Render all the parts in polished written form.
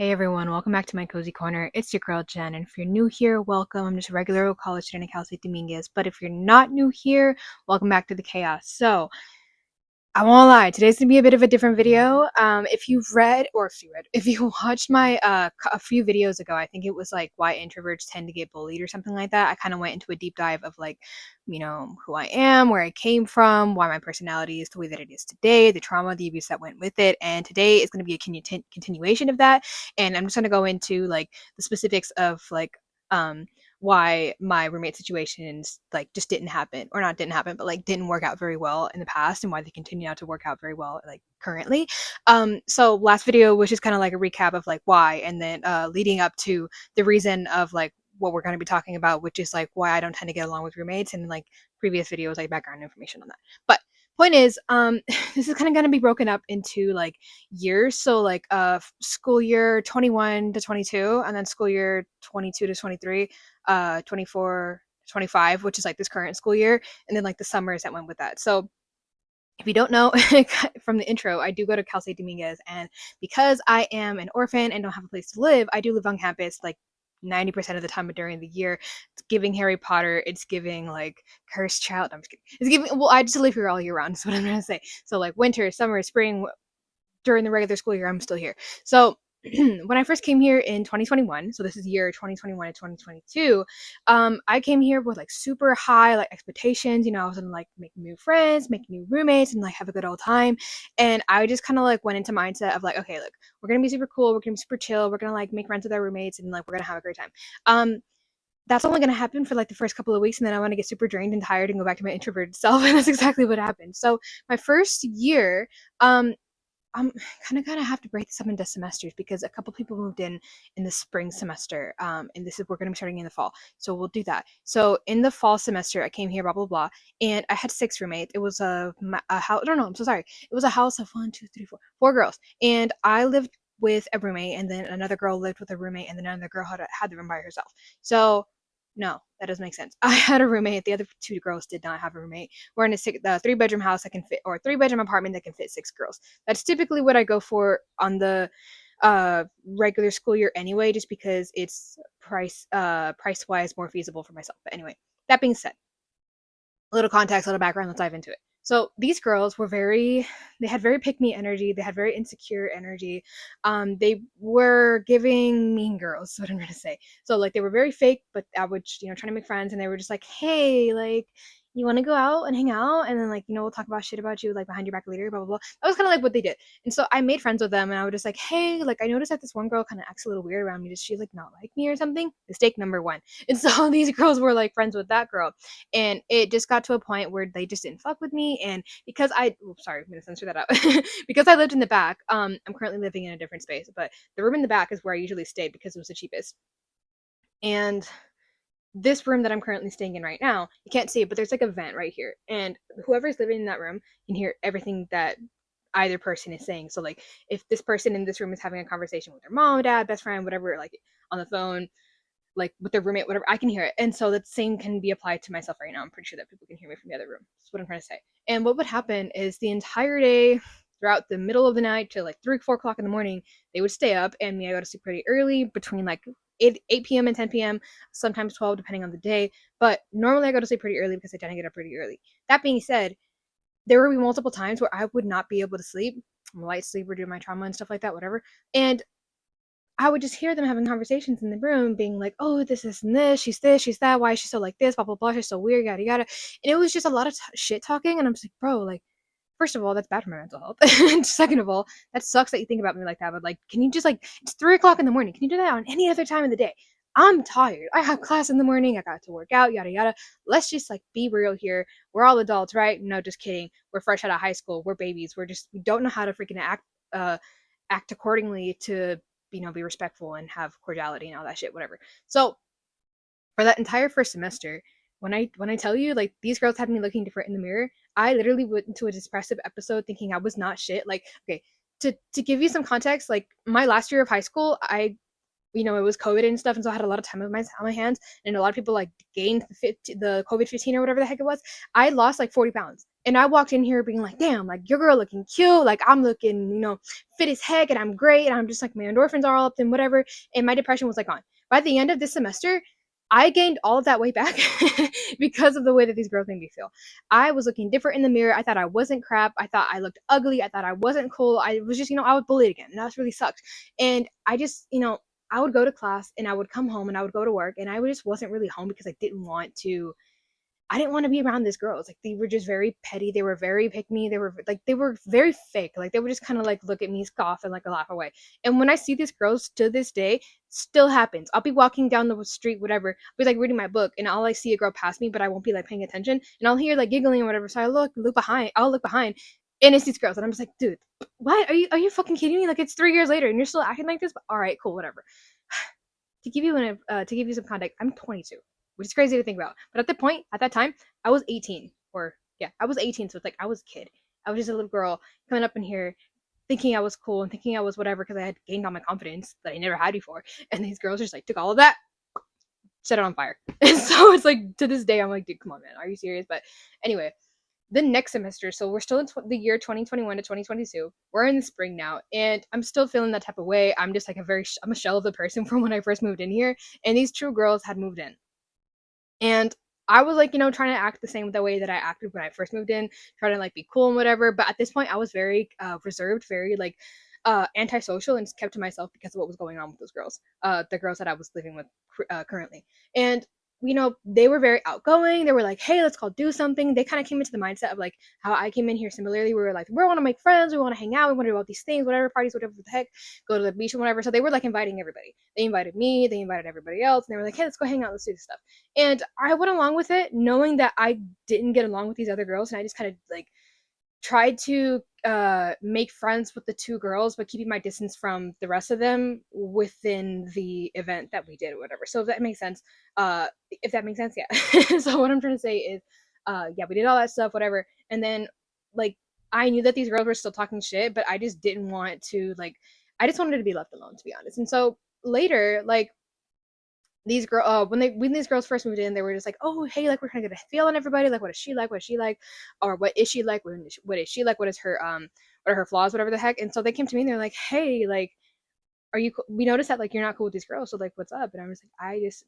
Hey everyone, welcome back to my cozy corner. It's your girl Jen, and if you're new here, welcome. I'm just a regular old college student at Cal State Dominguez. But if you're not new here, welcome back to the chaos. So I won't lie, today's gonna be a bit of a different video. If you watched my a few videos ago, I think it was like why introverts tend to get bullied or something like that. I kind of went into a deep dive of like, who I am, where I came from, why my personality is the way that it is today, the trauma, the abuse that went with it, and today is gonna be a continuation of that. And I'm just gonna go into like the specifics of like why my roommate situations like just didn't happen, or not didn't happen, but like didn't work out very well in the past, and why they continue not to work out very well like currently. So last video was just kind of like a recap of like why, and then leading up to the reason of like what we're going to be talking about, which is like why I don't tend to get along with roommates, and like previous videos like background information on that. But point is, this is kind of going to be broken up into like years. So like school year 21 to 22, and then school year 22 to 23, 24 25, which is like this current school year, and then like the summers that went with that. So if you don't know from the intro, I do go to Cal State Dominguez, and because I am an orphan and don't have a place to live, I do live on campus like 90% of the time during the year. It's giving Harry Potter, it's giving like Cursed Child. I'm just kidding. It's giving, well, I just live here all year round, is what I'm gonna say. So like winter, summer, spring, during the regular school year, I'm still here. So when I first came here in 2021, so this is year 2021 to 2022, I came here with like super high like expectations. I was gonna like make new friends, make new roommates, and like have a good old time. And I just kind of like went into mindset of like, okay, look, we're gonna be super cool, we're gonna be super chill, we're gonna like make friends with our roommates, and like we're gonna have a great time. That's only gonna happen for like the first couple of weeks, and then I want to get super drained and tired and go back to my introverted self, and that's exactly what happened. So my first year, I'm kind of gonna have to break this up into semesters because a couple people moved in the spring semester, and this is we're gonna be starting in the fall, so we'll do that. So in the fall semester, I came here, blah blah blah, and I had six roommates. It was a house. No, I'm so sorry. It was a house of one, two, three, four girls, and I lived with a roommate, and then another girl lived with a roommate, and then another girl had the room by herself. So no, that doesn't make sense. I had a roommate. The other two girls did not have a roommate. We're in a three-bedroom house that can fit, or a three-bedroom apartment that can fit six girls. That's typically what I go for on the regular school year anyway, just because it's price wise more feasible for myself. But anyway, that being said, a little context, a little background, let's dive into it. So these girls were they had very pick me energy, they had very insecure energy. They were giving mean girls, is what I'm gonna say. So like they were very fake, but I would, trying to make friends, and they were just like, hey, like, you want to go out and hang out, and then like, we'll talk about shit about you like behind your back later, blah blah blah. That was kind of like what they did. And so I made friends with them, and I was just like, hey, like, I noticed that this one girl kind of acts a little weird around me. Does she like not like me or something? Mistake number one. And so these girls were like friends with that girl, and it just got to a point where they just didn't fuck with me. And because sorry, I'm gonna censor that out. Because I lived in the back, I'm currently living in a different space, but the room in the back is where I usually stayed because it was the cheapest. And this room that I'm currently staying in right now, you can't see it, but there's like a vent right here, and whoever's living in that room can hear everything that either person is saying. So like if this person in this room is having a conversation with their mom, dad, best friend, whatever, like on the phone, like with their roommate, whatever, I can hear it. And so that same can be applied to myself right now. I'm pretty sure that people can hear me from the other room. That's what I'm trying to say. And what would happen is the entire day, throughout the middle of the night to like 3, 4 o'clock in the morning, they would stay up, and me, I go to sleep pretty early, between like 8 p.m. and 10 p.m., sometimes 12, depending on the day. But normally I go to sleep pretty early because I tend to get up pretty early. That being said, there would be multiple times where I would not be able to sleep. I'm a light sleeper due to my trauma and stuff like that, whatever. And I would just hear them having conversations in the room, being like, "Oh, this and this, she's that. Why is she so like this? Blah blah blah. She's so weird, yada yada." And it was just a lot of shit talking, and I'm just like, "Bro, like, first of all, that's bad for my mental health. And second of all, that sucks that you think about me like that. But like, can you just like, it's 3 o'clock in the morning? Can you do that on any other time of the day? I'm tired. I have class in the morning. I got to work out, yada yada. Let's just like be real here. We're all adults, right? No, just kidding. We're fresh out of high school. We're babies. We don't know how to freaking act accordingly to be respectful and have cordiality and all that shit, whatever." So for that entire first semester, when I tell you, like, these girls had me looking different in the mirror, I literally went into a depressive episode thinking I was not shit. Like, okay, to give you some context, like my last year of high school, it was COVID and stuff, and so I had a lot of time on my hands, and a lot of people like gained the COVID 15 or whatever the heck it was. I lost like 40 pounds And I walked in here being like, damn, like your girl looking cute, like I'm looking, fit as heck, and I'm great, and I'm just like my endorphins are all up and whatever. And my depression was like gone. By the end of this semester, I gained all of that weight back because of the way that these girls made me feel. I was looking different in the mirror. I thought I wasn't crap. I thought I looked ugly. I thought I wasn't cool. I was just, I was bullied again. And that really sucked. And I just, I would go to class and I would come home and I would go to work and I just wasn't really home because I didn't want to be around these girls. Like they were just very petty. They were very pick me. They were very fake. Like they would just kind of like look at me, scoff, and like laugh away. And when I see these girls to this day, still happens. I'll be walking down the street, whatever, I'll be like reading my book, and I'll like see a girl pass me, but I won't be like paying attention, and I'll hear like giggling or whatever. So I look behind. I'll look behind, and it's these girls, and I'm just like, dude, what? Are you fucking kidding me? Like it's 3 years later, and you're still acting like this? But all right, cool, whatever. To give you some context, I'm 22, which is crazy to think about. But at that time, I was 18, or yeah, I was 18. So it's like I was a kid. I was just a little girl coming up in here, thinking I was cool and thinking I was whatever because I had gained all my confidence that I never had before. And these girls just like took all of that, set it on fire. And so it's like to this day, I'm like, dude, come on, man, are you serious? But anyway, the next semester, so we're still in the year 2021 to 2022. We're in the spring now, and I'm still feeling that type of way. I'm just like I'm a shell of the person from when I first moved in here, and these true girls had moved in. And I was like, trying to act the same the way that I acted when I first moved in, trying to like be cool and whatever. But at this point, I was very reserved, very like antisocial, and just kept to myself because of what was going on with those girls, the girls that I was living with currently. And they were very outgoing. They were like, hey, let's go do something. They kind of came into the mindset of like how I came in here similarly. We were like, we want to make friends, we want to hang out, we want to do all these things, whatever, parties, whatever the heck, go to the beach and whatever. So they were like inviting everybody. They invited me, they invited everybody else, and they were like, hey, let's go hang out, let's do this stuff. And I went along with it, knowing that I didn't get along with these other girls, and I just kind of like tried to make friends with the two girls, but keeping my distance from the rest of them within the event that we did or whatever. So if that makes sense, yeah. So what I'm trying to say is, yeah, we did all that stuff, whatever, and then like I knew that these girls were still talking shit, but I just didn't want to like, I just wanted to be left alone, to be honest. And so later, like these girl when these girls first moved in, they were just like, oh hey, like we're trying to get a feel on everybody, like what is she like, or what is she like, what is she like, what are her flaws, whatever the heck. And so they came to me and they're like, hey, like we noticed that like you're not cool with these girls, so like what's up? And I was like, I just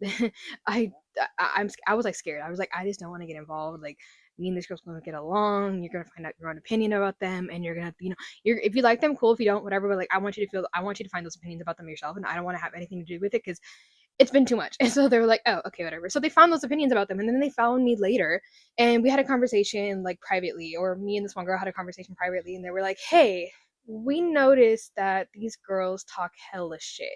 I was like scared. I was like, I just don't want to get involved. Like me and this girl's gonna get along, you're gonna find out your own opinion about them, and you're gonna you're, if you like them, cool, if you don't, whatever, but like I want you to find those opinions about them yourself, and I don't want to have anything to do with it because it's been too much. And so they were like, oh, okay, whatever. So they found those opinions about them. And then they found me later and we had a conversation like privately, or me and this one girl had a conversation privately. And they were like, hey, we noticed that these girls talk hella shit.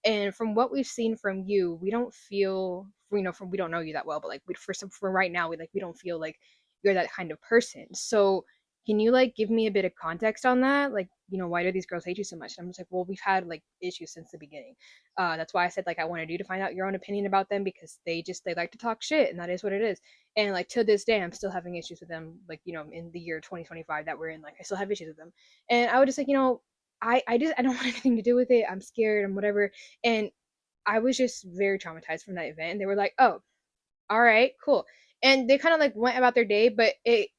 And from what we've seen from you, we don't feel, we don't know you that well, but like for right now, we don't feel like you're that kind of person. So can you like give me a bit of context on that? Like, why do these girls hate you so much? And I'm just like, well, we've had like issues since the beginning. That's why I said like I wanted you to find out your own opinion about them because they like to talk shit, and that is what it is. And like to this day, I'm still having issues with them. Like in the year 2025 that we're in, like I still have issues with them. And I would just like I don't want anything to do with it. I'm scared and whatever. And I was just very traumatized from that event. And they were like, oh, all right, cool. And they kind of like went about their day, but it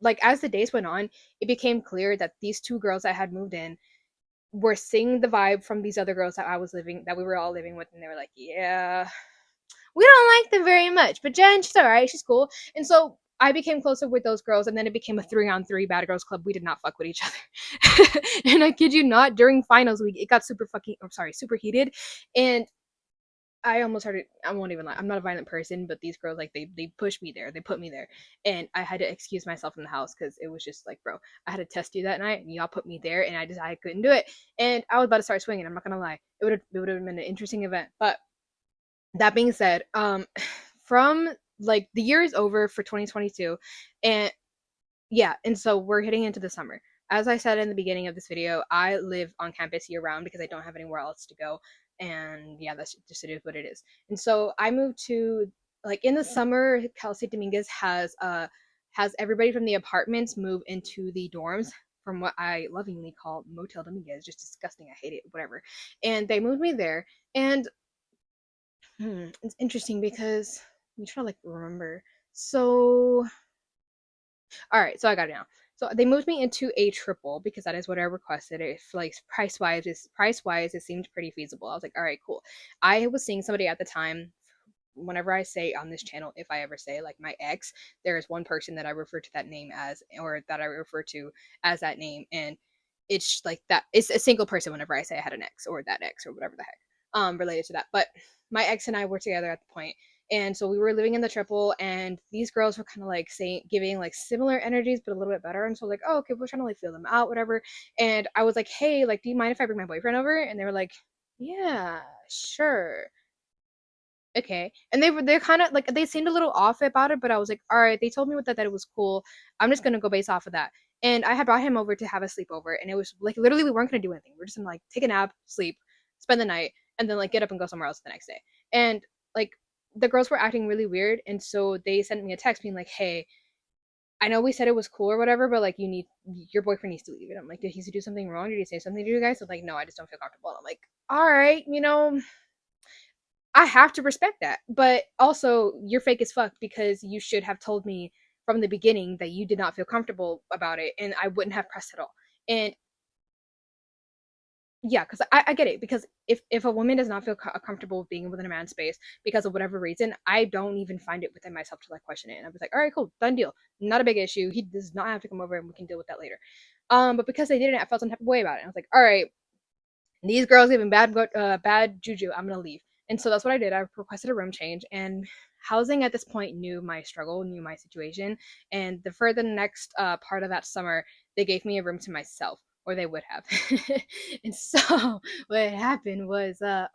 like as the days went on, it became clear that these two girls that had moved in were seeing the vibe from these other girls that we were all living with, and they were like, yeah, we don't like them very much, but Jen, she's all right, she's cool. And so I became closer with those girls, and then it became a 3-on-3 bad girls club. We did not fuck with each other. And I kid you not, during finals week, it got super heated. And I almost started. I won't even lie. I'm not a violent person, but these girls, like, they pushed me there. They put me there, and I had to excuse myself from the house because it was just like, bro, I had to test you that night, and y'all put me there, and I couldn't do it. And I was about to start swinging. I'm not gonna lie. It would have been an interesting event. But that being said, from like the year is over for 2022, and yeah, and so we're heading into the summer. As I said in the beginning of this video, I live on campus year round because I don't have anywhere else to go. And yeah, that's just, it is what it is. And so I moved to, like, in the summer, Cal State Dominguez has everybody from the apartments move into the dorms from what I lovingly call Motel Dominguez. Just disgusting. I hate it, whatever. And they moved me there. And it's interesting because I'm trying to like remember. So All right, so I got it now. So they moved me into a triple because that is what I requested. If like price wise, it seemed pretty feasible. I was like, all right, cool. I was seeing somebody at the time. Whenever I say on this channel, if I ever say like my ex, there is one person that I refer to that name as, or that I refer to as that name, and it's like that. It's a single person whenever I say I had an ex or that ex or whatever the heck, related to that. But my ex and I were together at the point, and so we were living in the triple, and these girls were kind of like saying, giving like similar energies, but a little bit better. And so like, oh, okay, we're trying to like feel them out, whatever. And I was like, hey, like, do you mind if I bring my boyfriend over? And they were like, yeah, sure, okay. And they're kind of like, they seemed a little off about it, but I was like, all right, they told me that it was cool. I'm just gonna go base off of that. And I had brought him over to have a sleepover, and it was like literally we weren't gonna do anything. We're just gonna like take a nap, sleep, spend the night, and then like get up and go somewhere else the next day. And like the girls were acting really weird, and so they sent me a text being like, hey, I know we said it was cool or whatever, but like your boyfriend needs to leave. And I'm like, did he do something wrong? Did he say something to you guys? So like, no, I just don't feel comfortable. And I'm like, all right, I have to respect that. But also, you're fake as fuck because you should have told me from the beginning that you did not feel comfortable about it, and I wouldn't have pressed at all. And yeah, because I get it. Because if a woman does not feel comfortable being within a man's space because of whatever reason, I don't even find it within myself to like question it. And I was like, all right, cool, done deal, not a big issue. He does not have to come over, and we can deal with that later. But because they didn't, I felt some type of way about it. I was like, all right, these girls giving bad juju. I'm gonna leave. And so that's what I did. I requested a room change, and housing at this point knew my struggle, knew my situation, and for the next part of that summer, they gave me a room to myself, or they would have. And so what happened was, God,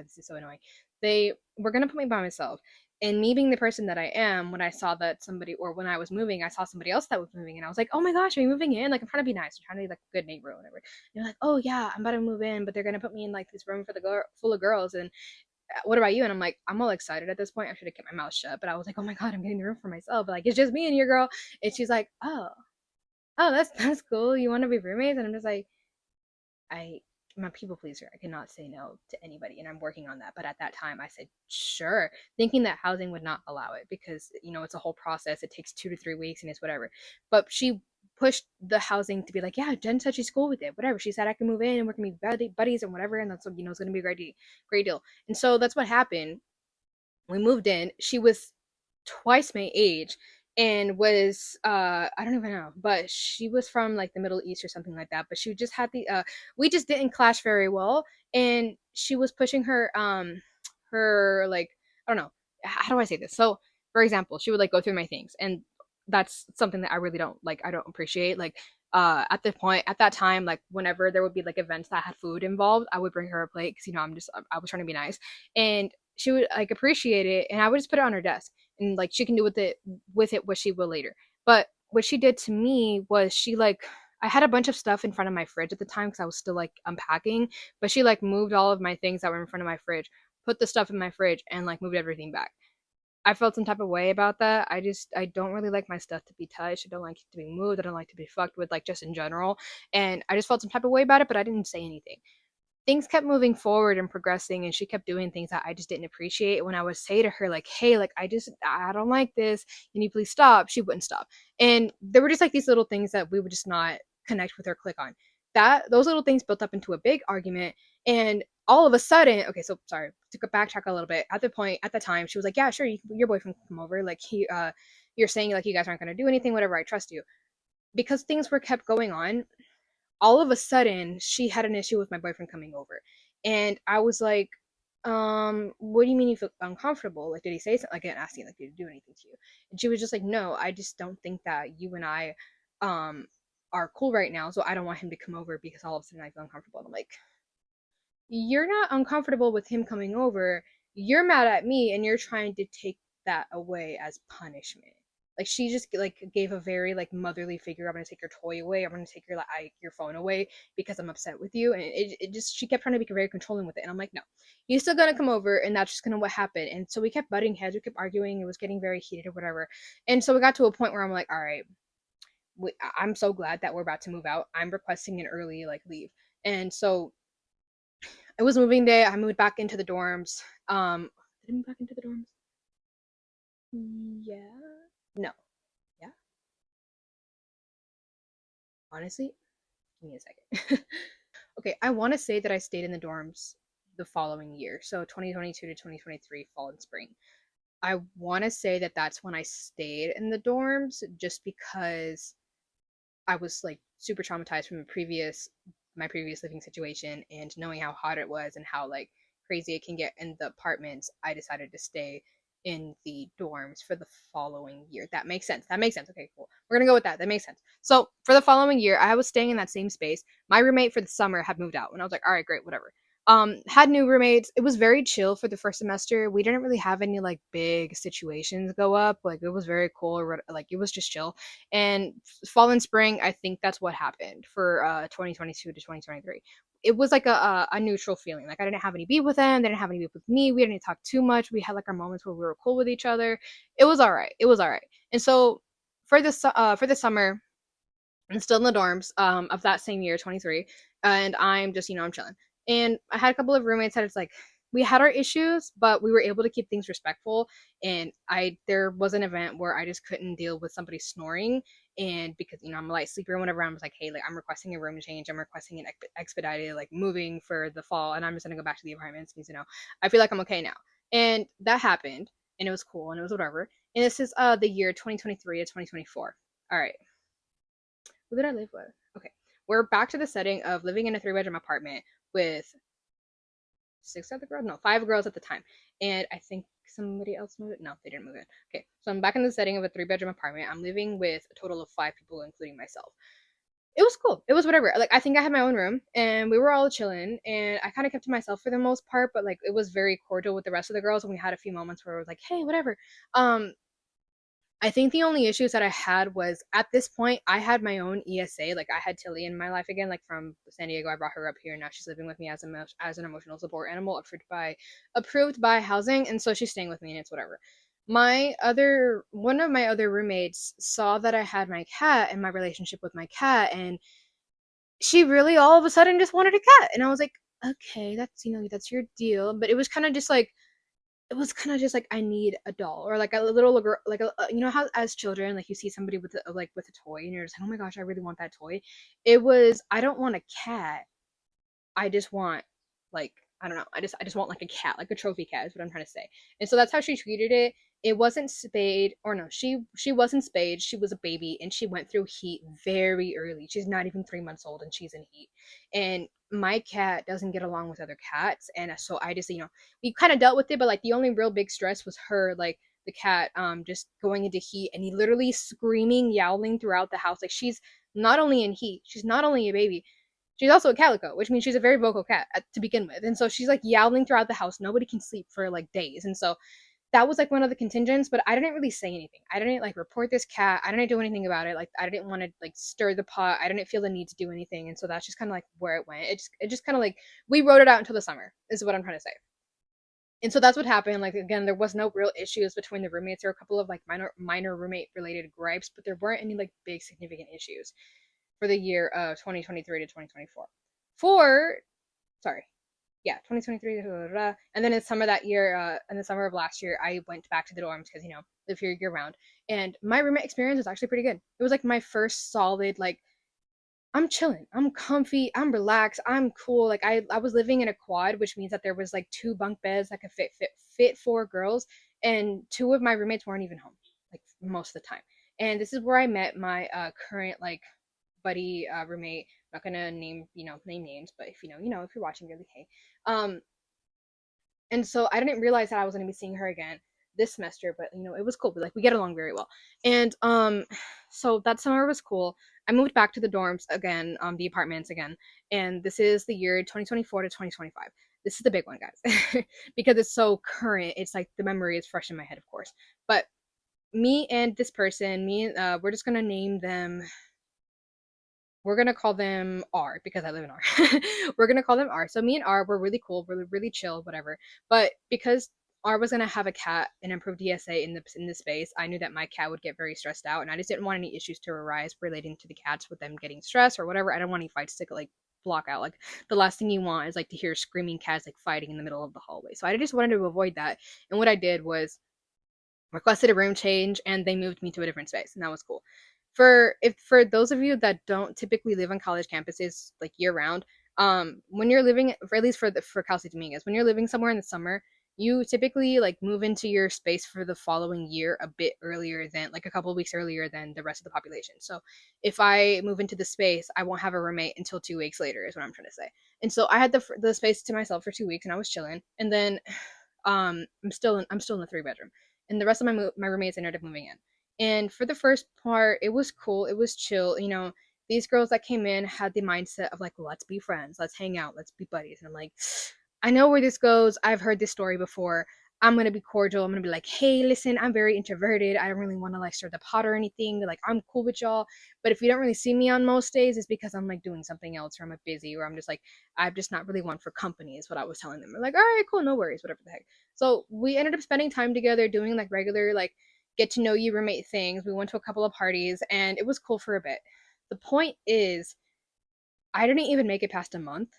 this is so annoying. They were gonna put me by myself. And me being the person that I am, when I saw that somebody, or when I was moving, I saw somebody else that was moving, and I was like, "Oh my gosh, are you moving in?" Like, I'm trying to be nice, I'm trying to be like a good neighbor or whatever. And they're like, "Oh yeah, I'm about to move in, but they're gonna put me in like this room for the full of girls." And what about you? And I'm like, I'm all excited at this point. I should have kept my mouth shut, but I was like, "Oh my god, I'm getting the room for myself." But like, it's just me and your girl. And she's like, "Oh, that's cool. You want to be roommates?" And I'm just like, I I'm a people pleaser. I cannot say no to anybody, and I'm working on that. But at that time, I said sure, thinking that housing would not allow it because it's a whole process. It takes 2 to 3 weeks, and it's whatever. But she pushed the housing to be like, yeah, Jen said she's cool with it. Whatever. She said I can move in and we're gonna be buddies and whatever, and that's it's gonna be a great deal. And so that's what happened. We moved in. She was twice my age and was I don't even know, but she was from like the Middle East or something like that. But she just had the we just didn't clash very well, and she was pushing her like, I don't know, how do I say this? So for example, she would like go through my things, and that's something that I really don't like. I don't appreciate like at that time, like whenever there would be like events that had food involved, I would bring her a plate because I was trying to be nice, and she would like appreciate it, and I would just put it on her desk, and like she can do with it what she will later. But what she did to me was she like, I had a bunch of stuff in front of my fridge at the time because I was still like unpacking, but she like moved all of my things that were in front of my fridge, put the stuff in my fridge, and like moved everything back. I felt some type of way about that. I don't really like my stuff to be touched. I don't like it to be moved. I don't like to be fucked with, like just in general. And I just felt some type of way about it, but I didn't say anything. Things kept moving forward and progressing, and she kept doing things that I just didn't appreciate. When I would say to her like, hey, like I don't like this, can you please stop, she wouldn't stop. And there were just like these little things that we would just not connect with or click on. That those little things built up into a big argument, and all of a sudden, okay, so sorry to backtrack a little bit. At the time, she was like, yeah, sure, your boyfriend can come over, like you're saying like you guys aren't going to do anything, whatever, I trust you. Because things were kept going on, all of a sudden she had an issue with my boyfriend coming over, and I was like, what do you mean you feel uncomfortable? Like, did he say something? Like, I didn't ask you, like, did he do anything to you? And she was just like, no, I just don't think that you and I um are cool right now, so I don't want him to come over because all of a sudden I feel uncomfortable. And I'm like, you're not uncomfortable with him coming over, you're mad at me, and you're trying to take that away as punishment. Like, she just like gave a very like motherly figure, I'm gonna take your toy away, I'm gonna take your phone away because I'm upset with you. And it just, she kept trying to be very controlling with it, and I'm like, no, you're still gonna come over, and that's just gonna what happened. And so we kept butting heads, we kept arguing, it was getting very heated or whatever. And so we got to a point where I'm like, all right, I'm so glad that we're about to move out, I'm requesting an early like leave. And so it was moving day. I moved back into the dorms. Did I move back into the dorms? Yeah. No. Yeah. honestly, give me a second. Okay, I want to say that I stayed in the dorms the following year, so 2022 to 2023, fall and spring. I want to say that that's when I stayed in the dorms, just because I was like super traumatized from my previous living situation, and knowing how hot it was and how like crazy it can get in the apartments. I decided to stay in the dorms for the following year. That makes sense. That makes sense. Okay, cool. We're gonna go with that. That makes sense. So for the following year, I was staying in that same space. My roommate for the summer had moved out, and I was like, all right, great, whatever. Had new roommates. It was very chill for the first semester. We didn't really have any like big situations go up. Like it was very cool. Like it was just chill. And fall and spring, I think that's what happened for 2022 to 2023. It was like a neutral feeling. Like I didn't have any beef with them, they didn't have any beef with me. We didn't talk too much. We had like our moments where we were cool with each other. It was all right. It was all right. And so for the summer, I'm still in the dorms of that same year, 23, and I'm just, I'm chilling. And I had a couple of roommates that it's like we had our issues, but we were able to keep things respectful. And there was an event where I just couldn't deal with somebody snoring, and because I'm a light sleeper and whatever, I was like, hey, like I'm requesting a room change, I'm requesting an expedited like moving for the fall, and I'm just gonna go back to the apartments because I feel like I'm okay now. And that happened, and it was cool, and it was whatever. And this is the year 2023 to 2024. All right, who did I live with? Okay. We're back to the setting of living in a 3-bedroom apartment with 6 other girls? No, 5 girls at the time. And I think somebody else moved it. No, they didn't move in. Okay. So I'm back in the setting of a 3-bedroom apartment. I'm living with a total of 5 people, including myself. It was cool. It was whatever. Like I think I had my own room and we were all chilling, and I kind of kept to myself for the most part, but like it was very cordial with the rest of the girls, and we had a few moments where it was like, hey, whatever. Um I think the only issues that I had was at this point I had my own ESA. Like I had Tilly in my life again, like from San Diego. I brought her up here. Now she's living with me as an emotional support animal, approved by housing, and so she's staying with me, and it's whatever. One of my other roommates saw that I had my cat and my relationship with my cat, and she really all of a sudden just wanted a cat, and I was like, okay, that's your deal. But it was kind of just like I need a doll or like a little girl, like how as children like you see somebody with with a toy and you're just like, oh my gosh, I really want that toy. It was, I don't want a cat. I just want like, I don't know. I just want like a cat, like a trophy cat is what I'm trying to say. And so that's how she treated it. It wasn't spayed, or no, she wasn't spayed. She was a baby and she went through heat very early. She's not even 3 months old and she's in heat. And my cat doesn't get along with other cats, and so I just we kind of dealt with it, but like the only real big stress was her, like the cat just going into heat, and he literally screaming, yowling throughout the house. Like she's not only in heat, she's not only a baby, she's also a calico, which means she's a very vocal cat to begin with. And so she's like yowling throughout the house. Nobody can sleep for like days. And so that was like one of the contingents, but I didn't really say anything. I didn't like report this cat. I didn't do anything about it. Like I didn't want to like stir the pot. I didn't feel the need to do anything. And so that's just kind of like where it went. It just kind of like we wrote it out until the summer is what I'm trying to say. And so that's what happened. Like again, there was no real issues between the roommates. There were a couple of like minor roommate related gripes, but there weren't any like big significant issues for the year of 2023 to 2024. For sorry, yeah, 2023, blah, blah, blah. And then in summer that year, in the summer of last year, I went back to the dorms because live here year round, and my roommate experience was actually pretty good. It was like my first solid like I'm chilling, I'm comfy, I'm relaxed, I'm cool. Like I was living in a quad, which means that there was like 2 bunk beds that could fit 4 girls, and 2 of my roommates weren't even home like most of the time. And this is where I met my current like buddy roommate. I'm not gonna name names, but if if you're watching, you're like, hey. And so I didn't realize that I was gonna be seeing her again this semester, but it was cool. But like we get along very well. And so that summer was cool. I moved back to the dorms again, the apartments again, and this is the year 2024 to 2025. This is the big one, guys, because it's so current. It's like the memory is fresh in my head, of course. But me and this person, we're just gonna name them. We're gonna call them R because I live in R. We're gonna call them R. So me and R were really cool, really chill, whatever. But because R was gonna have a cat and improved ESA in the space, I knew that my cat would get very stressed out, and I just didn't want any issues to arise relating to the cats with them getting stressed or whatever. I don't want any fights to like block out. Like the last thing you want is like to hear screaming cats like fighting in the middle of the hallway. So I just wanted to avoid that. And what I did was requested a room change, and they moved me to a different space, and that was cool. for those of you that don't typically live on college campuses like year round, when you're living, for at least for Cal State Dominguez, when you're living somewhere in the summer, you typically like move into your space for the following year a bit earlier than like a couple of weeks earlier than the rest of the population. So if I move into the space, I won't have a roommate until 2 weeks later, is what I'm trying to say. And so I had the space to myself for 2 weeks, and I was chilling. And then I'm still in the 3 bedroom, and the rest of my roommates ended up moving in. And for the first part, it was cool, it was chill. These girls that came in had the mindset of like, let's be friends, let's hang out, let's be buddies. And I'm like, I know where this goes. I've heard this story before. I'm gonna be cordial. I'm gonna be like, hey, listen, I'm very introverted. I don't really want to like stir the pot or anything. Like, I'm cool with y'all. But if you don't really see me on most days, it's because I'm like doing something else, or I'm like busy, or I'm just not really one for company, is what I was telling them. They're like, all right, cool, no worries, whatever the heck. So we ended up spending time together doing like regular, like, get to know you roommate things. We went to a couple of parties, and it was cool for a bit. The point is, I didn't even make it past a month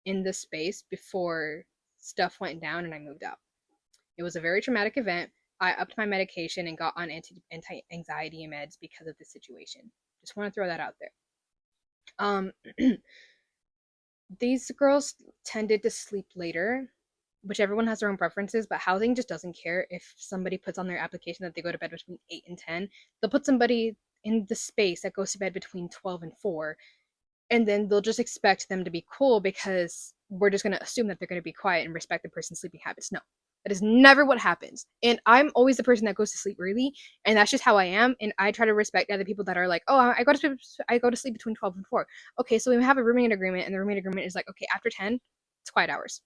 in this space before stuff went down and I moved out. It was a very traumatic event. I upped my medication and got on anti-anxiety meds because of this situation. Just want to throw that out there. Um, these girls tended to sleep later, which everyone has their own preferences, but housing just doesn't care if somebody puts on their application that they go to bed between 8 and 10. They'll put somebody in the space that goes to bed between 12 and 4, and then they'll just expect them to be cool because we're just going to assume that they're going to be quiet and respect the person's sleeping habits. No, that is never what happens. And I'm always the person that goes to sleep early, and that's just how I am. And I try to respect other people that are like, oh, I go to sleep between 12 and 4. Okay, so we have a roommate agreement, and the roommate agreement is like, okay, after 10, it's quiet hours.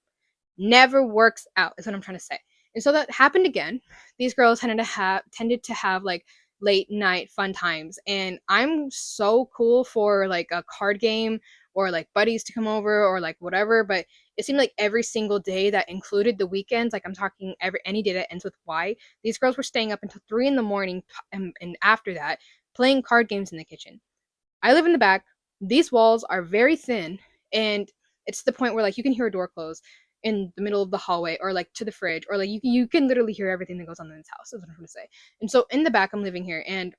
Never works out, is what I'm trying to say. And so that happened again. These girls tended to have like late night fun times, and I'm so cool for like a card game or like buddies to come over or like whatever. But it seemed like every single day that included the weekends, like I'm talking every any day that ends with Y, these girls were staying up until 3 in the morning, and after that playing card games in the kitchen. I live in the back. These walls are very thin, and it's to the point where like you can hear a door close in the middle of the hallway, or like to the fridge, or like you can literally hear everything that goes on in this house. Is what I'm trying to say. And so in the back, I'm living here, and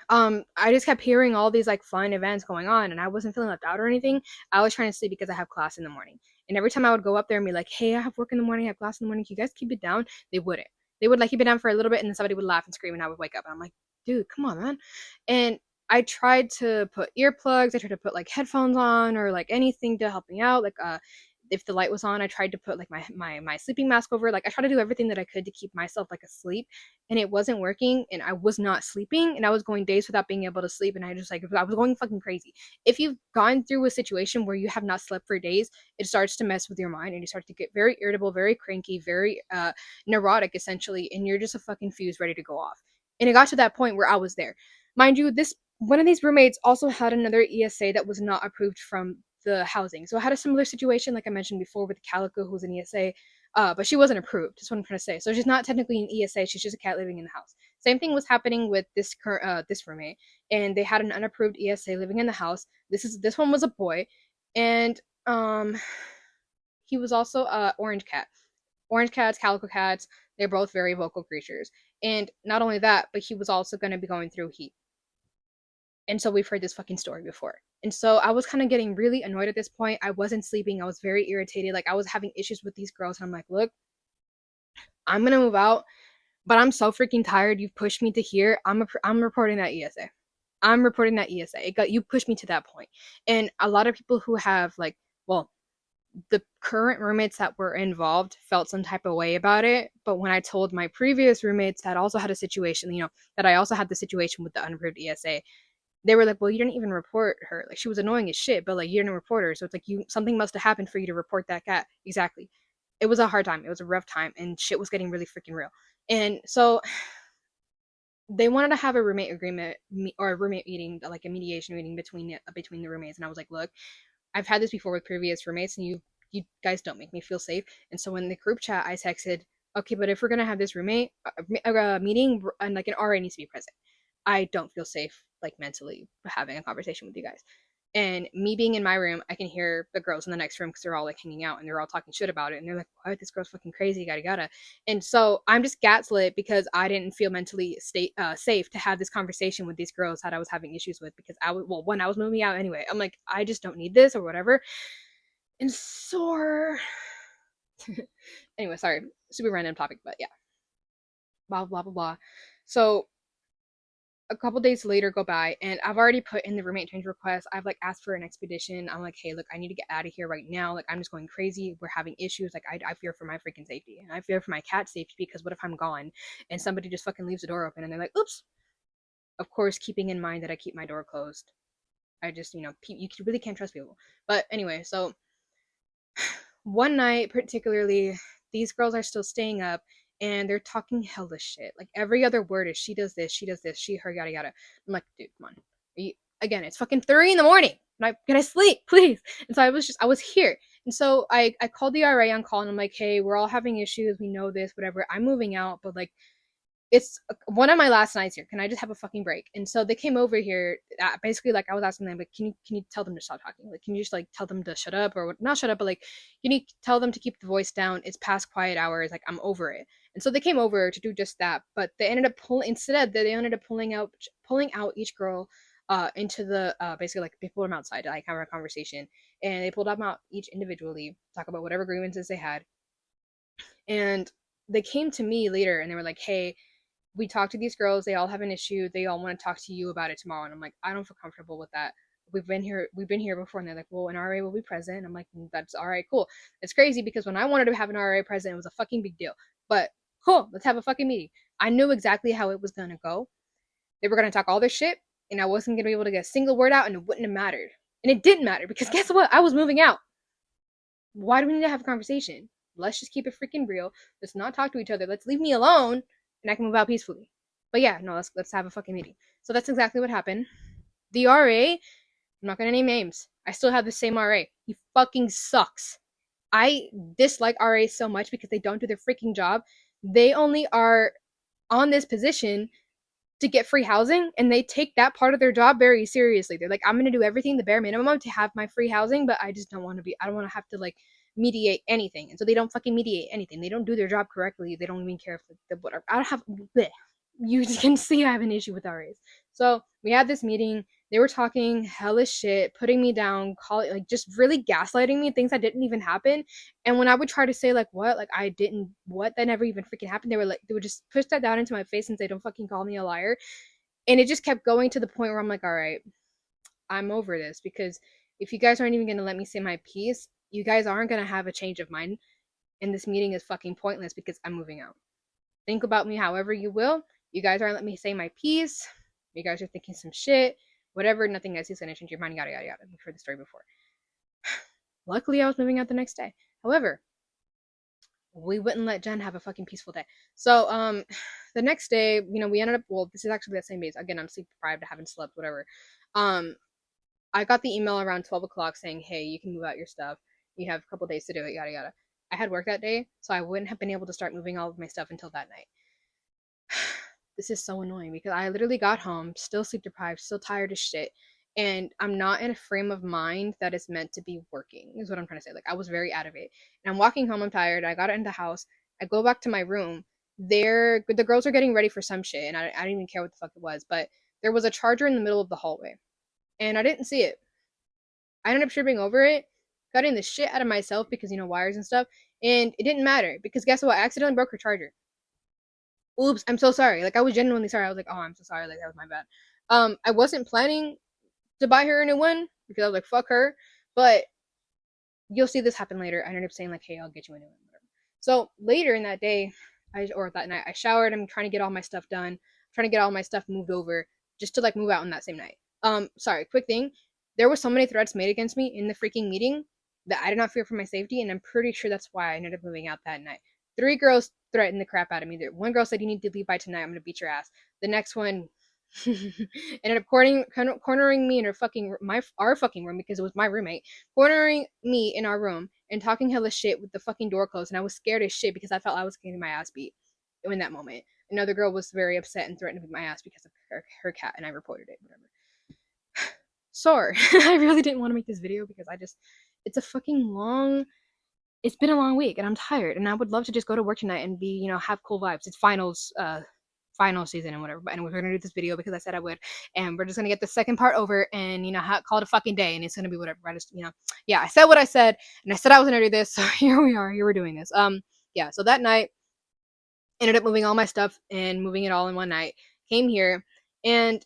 I just kept hearing all these like fun events going on, and I wasn't feeling left out or anything. I was trying to sleep because I have class in the morning, and every time I would go up there and be like, hey, I have work in the morning, I have class in the morning, can you guys keep it down? They wouldn't. They would like keep it down for a little bit, and then somebody would laugh and scream, and I would wake up, and I'm like, dude, come on, man. And I tried to put earplugs, I tried to put like headphones on or like anything to help me out, like if the light was on, I tried to put like my sleeping mask over. Like I tried to do everything that I could to keep myself like asleep, and it wasn't working, and I was not sleeping, and I was going days without being able to sleep, and I was going fucking crazy. If you've gone through a situation where you have not slept for days, it starts to mess with your mind, and you start to get very irritable, very cranky, very neurotic essentially, and you're just a fucking fuse ready to go off. And it got to that point where I was there. Mind you, this one of these roommates also had another ESA that was not approved from the housing. So I had a similar situation, like I mentioned before, with Calico, who was an ESA, but she wasn't approved. That's what I'm trying to say. So she's not technically an ESA. She's just a cat living in the house. Same thing was happening with this roommate, and they had an unapproved ESA living in the house. This one was a boy, and he was also a orange cat. Orange cats, calico cats, they're both very vocal creatures. And not only that, but he was also going to be going through heat. And so we've heard this fucking story before. And so I was kind of getting really annoyed at this point. I wasn't sleeping. I was very irritated. Like I was having issues with these girls. And I'm like, look, I'm going to move out, but I'm so freaking tired. You've pushed me to here. I'm reporting that ESA. I'm reporting that ESA. You pushed me to that point. And a lot of people who have like, well, the current roommates that were involved felt some type of way about it. But when I told my previous roommates that also had a situation, that I also had the situation with the unapproved ESA, they were like, well, you didn't even report her. Like, she was annoying as shit, but like, you didn't report her. So it's like, something must have happened for you to report that cat. Exactly. It was a hard time. It was a rough time, and shit was getting really freaking real. And so they wanted to have a roommate agreement, or a roommate meeting, like a mediation meeting between the roommates. And I was like, look, I've had this before with previous roommates, and you guys don't make me feel safe. And so in the group chat, I texted, okay, but if we're gonna have this roommate meeting, and like an RA needs to be present. I don't feel safe like mentally having a conversation with you guys. And me being in my room, I can hear the girls in the next room because they're all like hanging out and they're all talking shit about it. And they're like, what? This girl's fucking crazy, yada yada. And so I'm just gaslit because I didn't feel mentally safe to have this conversation with these girls that I was having issues with because when I was moving out anyway, I'm like, I just don't need this or whatever. And so, anyway, sorry, super random topic, but yeah, blah, blah, blah, blah. So a couple days later go by and I've already put in the roommate change request. I've like asked for an expedition. I'm like, hey, look, I need to get out of here right now. Like, I'm just going crazy. We're having issues. Like, I fear for my freaking safety. And I fear for my cat's safety because what if I'm gone and somebody just fucking leaves the door open and they're like, oops. Of course, keeping in mind that I keep my door closed. I just, you really can't trust people. But anyway, so one night particularly, these girls are still staying up and they're talking hella shit. Like every other word is she does this, she, her, yada yada. I'm like, dude, come on. Again, it's fucking 3 in the morning. Can I sleep, please? And so I was here. And so I called the RA on call and I'm like, hey, we're all having issues. We know this, whatever. I'm moving out, but like it's one of my last nights here. Can I just have a fucking break? And so they came over here. Basically, like I was asking them, like, can you tell them to stop talking? Like, can you just like tell them to shut up or not shut up, but like, can you tell them to keep the voice down? It's past quiet hours. Like, I'm over it. And so they came over to do just that. But they ended up they ended up pulling out each girl into the basically like they pulled them outside to like have a conversation, and they pulled them out each individually, talk about whatever grievances they had, and they came to me later and they were like, hey, we talked to these girls, they all have an issue, they all want to talk to you about it tomorrow. And I'm like, I don't feel comfortable with that. We've been here before. And they're like, well, an RA will be present. I'm like, that's all right, cool. It's crazy because when I wanted to have an RA present, it was a fucking big deal. But cool, let's have a fucking meeting. I knew exactly how it was gonna go. They were gonna talk all their shit, and I wasn't gonna be able to get a single word out, and it wouldn't have mattered. And it didn't matter because guess what? I was moving out. Why do we need to have a conversation? Let's just keep it freaking real. Let's not talk to each other. Let's leave me alone and I can move out peacefully. But yeah, no, let's have a fucking meeting. So that's exactly what happened. The RA, I'm not gonna name names. I still have the same RA. He fucking sucks. I dislike RAs so much because they don't do their freaking job. They only are on this position to get free housing, and they take that part of their job very seriously. They're like, I'm going to do everything the bare minimum to have my free housing, but I just don't want to I don't want to have to like mediate anything. And so they don't fucking mediate anything. They don't do their job correctly. They don't even care if the whatever. I don't have bleh. You can see I have an issue with RAs. So we had this meeting. They were talking hellish shit, putting me down, like just really gaslighting me, things that didn't even happen. And when I would try to say like what, like I didn't, what, that never even freaking happened, they would just push that down into my face and say, don't fucking call me a liar. And it just kept going to the point where I'm like, all right, I'm over this because if you guys aren't even gonna let me say my piece, you guys aren't gonna have a change of mind, and this meeting is fucking pointless because I'm moving out. Think about me however you will. You guys aren't letting me say my piece. You guys are thinking some shit. Whatever, nothing else is gonna change your mind, yada yada yada. We've heard the story before. Luckily, I was moving out the next day. However, we wouldn't let Jen have a fucking peaceful day. So, the next day, we ended up. Well, this is actually that same day. Again, I'm sleep deprived. I haven't slept. Whatever. Um, I got the email around 12 o'clock saying, "Hey, you can move out your stuff. You have a couple days to do it." Yada yada. I had work that day, so I wouldn't have been able to start moving all of my stuff until that night. This is so annoying because I literally got home, still sleep deprived, still tired as shit, and I'm not in a frame of mind that is meant to be working, is what I'm trying to say. Like, I was very out of it. And I'm walking home, I'm tired, I got in the house, I go back to my room. The girls are getting ready for some shit, and I didn't even care what the fuck it was, but there was a charger in the middle of the hallway, and I didn't see it. I ended up tripping over it, cutting the shit out of myself because, wires and stuff, and it didn't matter because guess what? I accidentally broke her charger. Oops, I'm so sorry. Like, I was genuinely sorry. I was like, oh, I'm so sorry. Like, that was my bad. I wasn't planning to buy her a new one because I was like, fuck her. But you'll see this happen later. I ended up saying like, hey, I'll get you a new one. Whatever. So later in that day, or that night, I showered. I'm trying to get all my stuff done. I'm trying to get all my stuff moved over just to like move out on that same night. Sorry, quick thing. There were so many threats made against me in the freaking meeting that I did not fear for my safety, and I'm pretty sure that's why I ended up moving out that night. 3 girls threatened the crap out of me. One girl said, "You need to leave by tonight. I'm gonna beat your ass." The next one ended up cornering me in our fucking room because it was my roommate, cornering me in our room and talking hella shit with the fucking door closed. And I was scared as shit because I felt I was getting my ass beat in that moment. Another girl was very upset and threatened to beat my ass because of her cat, and I reported it. Whatever. Sorry. I really didn't want to make this video because it's a fucking long, it's been a long week and I'm tired and I would love to just go to work tonight and be, have cool vibes. It's final season and whatever. But anyway, we're gonna do this video because I said I would, and we're just gonna get the second part over and call it a fucking day, and it's gonna be whatever. I just yeah, I said what I said, and I said I was gonna do this, so here we are. Here we're doing this. Yeah. So that night, ended up moving all my stuff and moving it all in one night. Came here, and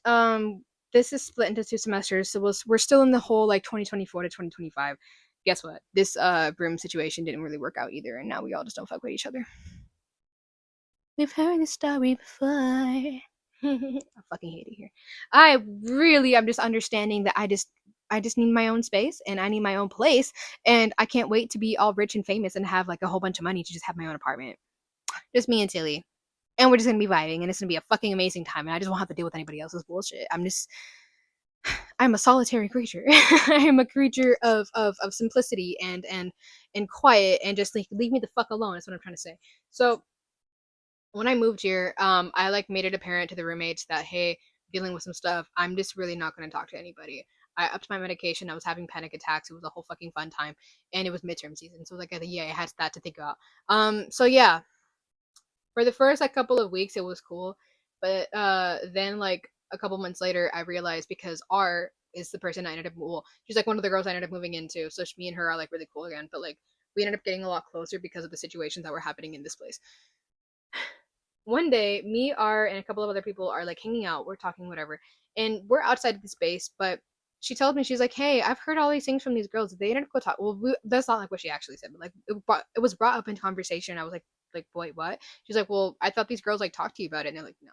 this is split into 2 semesters, so we're still in the whole like 2024 to 2025. Guess what? This broom situation didn't really work out either, and now we all just don't fuck with each other. We've heard the story before. I fucking hate it here. I'm just understanding that I just need my own space and I need my own place, and I can't wait to be all rich and famous and have like a whole bunch of money to just have my own apartment. Just me and Tilly. And we're just gonna be vibing and it's gonna be a fucking amazing time, and I just won't have to deal with anybody else's bullshit. I'm a solitary creature. I am a creature of simplicity and quiet, and just like leave me the fuck alone is what I'm trying to say. So when I moved here, I like made it apparent to the roommates that, hey, dealing with some stuff, I'm just really not going to talk to anybody. I upped my medication. I was having panic attacks. It was a whole fucking fun time, and it was midterm season, so like yeah, I had that to think about. So yeah, for the first like couple of weeks, it was cool, but then like a couple months later, I realized because R is the person I ended up she's like one of the girls I ended up moving into, so me and her are like really cool again, but like we ended up getting a lot closer because of the situations that were happening in this place. One day, me, R, and a couple of other people are like hanging out. We're talking, whatever, and we're outside of the space. But she told me, she's like, "Hey, I've heard all these things from these girls. They ended up go talk." Well, that's not like what she actually said, but like it was brought up in conversation. I was like, wait, what? She's like, "Well, I thought these girls like talked to you about it," and they're like, "No,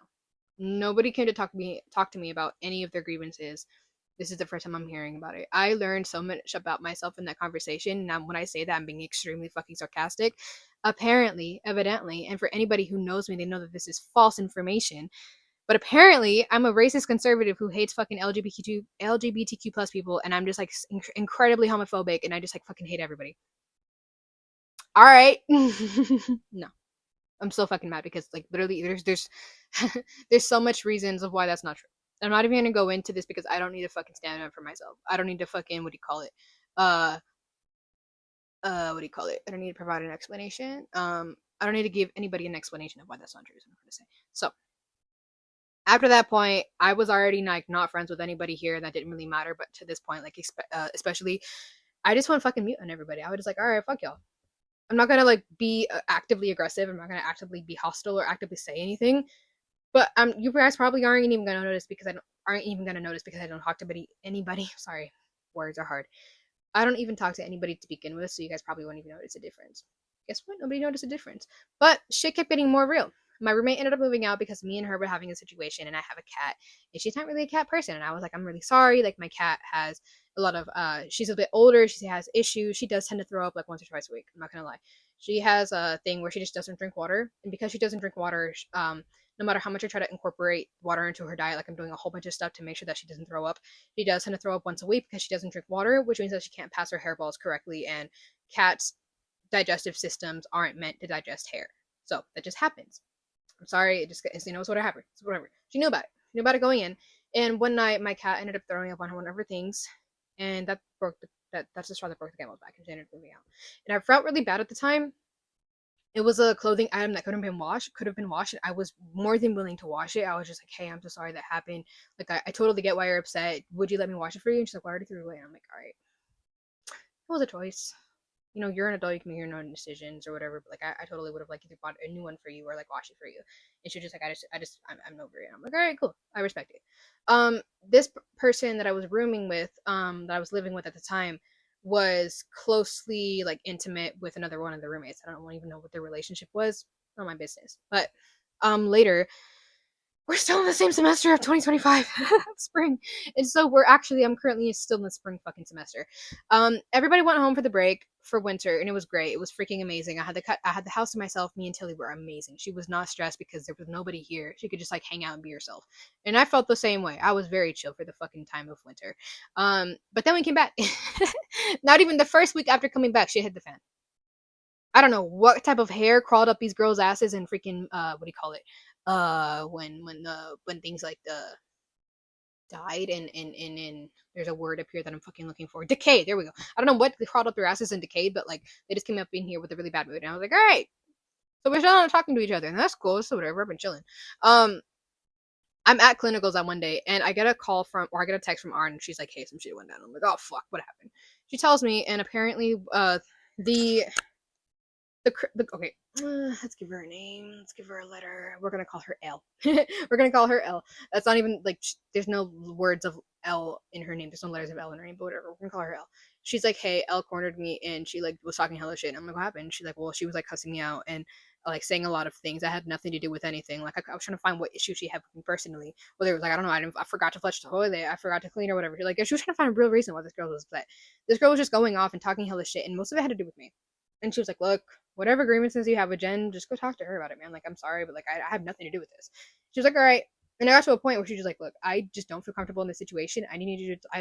nobody came to talk to me about any of their grievances. This is the first time I'm hearing about it." I learned so much about myself in that conversation. Now, when I say that, I'm being extremely fucking sarcastic. Apparently, evidently, and for anybody who knows me, they know that this is false information. But apparently, I'm a racist conservative who hates fucking LGBTQ plus people, and I'm just like incredibly homophobic, and I just like fucking hate everybody. All right, no, I'm so fucking mad because like literally, there's so much reasons of why that's not true. I'm not even gonna go into this because I don't need to fucking stand up for myself. I don't need to fucking what do you call it? Uh what do you call it? I don't need to provide an explanation. I don't need to give anybody an explanation of why that's not true. Is what I'm gonna say. So after that point, I was already like not friends with anybody here. That didn't really matter. But to this point, like especially, I just went fucking mute on everybody. I was just like, all right, fuck y'all. I'm not gonna like be actively aggressive. I'm not gonna actively be hostile or actively say anything. But you guys probably aren't even gonna notice because I don't talk to anybody. Sorry, words are hard. I don't even talk to anybody to begin with, so you guys probably won't even notice a difference. Guess what? Nobody noticed a difference. But shit kept getting more real. My roommate ended up moving out because me and her were having a situation, and I have a cat, and she's not really a cat person. And I was like, I'm really sorry. Like, my cat has a lot of, she's a bit older. She has issues. She does tend to throw up like once or twice a week. I'm not gonna lie. She has a thing where she just doesn't drink water, and because she doesn't drink water, no matter how much I try to incorporate water into her diet, like I'm doing a whole bunch of stuff to make sure that she doesn't throw up, she does tend to throw up once a week because she doesn't drink water, which means that she can't pass her hairballs correctly, and cats' digestive systems aren't meant to digest hair. So that just happens. I'm sorry, it just it's what happened. It's whatever. She knew about it. She knew about it going in. And one night, my cat ended up throwing up on one of her things, and that broke that's the straw that broke the camel's back, and she ended up moving out. And I felt really bad at the time. It was a clothing item that could have been washed, and I was more than willing to wash it. I was just like, hey, I'm so sorry that happened. Like, I totally get why you're upset. Would you let me wash it for you? And she's like, well, I already threw it away. And I'm like, all right, it was a choice. You're an adult, you can make your own decisions or whatever. But like, I totally would have like either bought a new one for you or like washed it for you. And she was just like, I'm over it. I'm like, all right, cool, I respect it. This person that I was rooming with, that I was living with at the time, was closely like intimate with another one of the roommates. I don't even know what their relationship was. Not my business. But later, we're still in the same semester of 2025 spring, and so I'm currently still in the spring fucking semester. Everybody went home for the break for winter, and it was great. It was freaking amazing. I had the house to myself. Me and Tilly were amazing. She was not stressed because there was nobody here. She could just like hang out and be herself, and I felt the same way. I was very chill for the fucking time of winter. But then we came back. Not even the first week after coming back, shit hit the fan. I don't know what type of hair crawled up these girls' asses and freaking what do you call it? When things like died in there's a word up here that I'm fucking looking for. Decayed. There we go. I don't know what crawled up their asses and decayed, but like they just came up in here with a really bad mood, and I was like, all right. So we're still not talking to each other, and that's cool. So whatever. I've been chilling. I'm at clinicals on one day, and I get a call from, or I get a text from Arn, and she's like, "Hey, some shit went down." I'm like, "Oh fuck, what happened?" She tells me, and apparently, the okay, let's give her a name. Let's give her a letter. We're gonna call her L. We're gonna call her L. That's not even like there's no words of L in her name. There's no letters of L in her name, but whatever. We're gonna call her L. She's like, "Hey, L cornered me, and she like was talking hella shit." And I'm like, "What happened?" She's like, "Well, she was like cussing me out and like saying a lot of things that had nothing to do with anything. Like I was trying to find what issue she had with me personally. Whether it was like I don't know, I forgot to flush the toilet, I forgot to clean or whatever. Like she was trying to find a real reason why this girl was upset. This girl was just going off and talking hella shit, and most of it had to do with me. And she was like, "Look, whatever grievances you have with Jen, just go talk to her about it, man. Like I'm sorry, but like I have nothing to do with this." She was like, "All right." And I got to a point where she was like, "Look, I just don't feel comfortable in this situation. I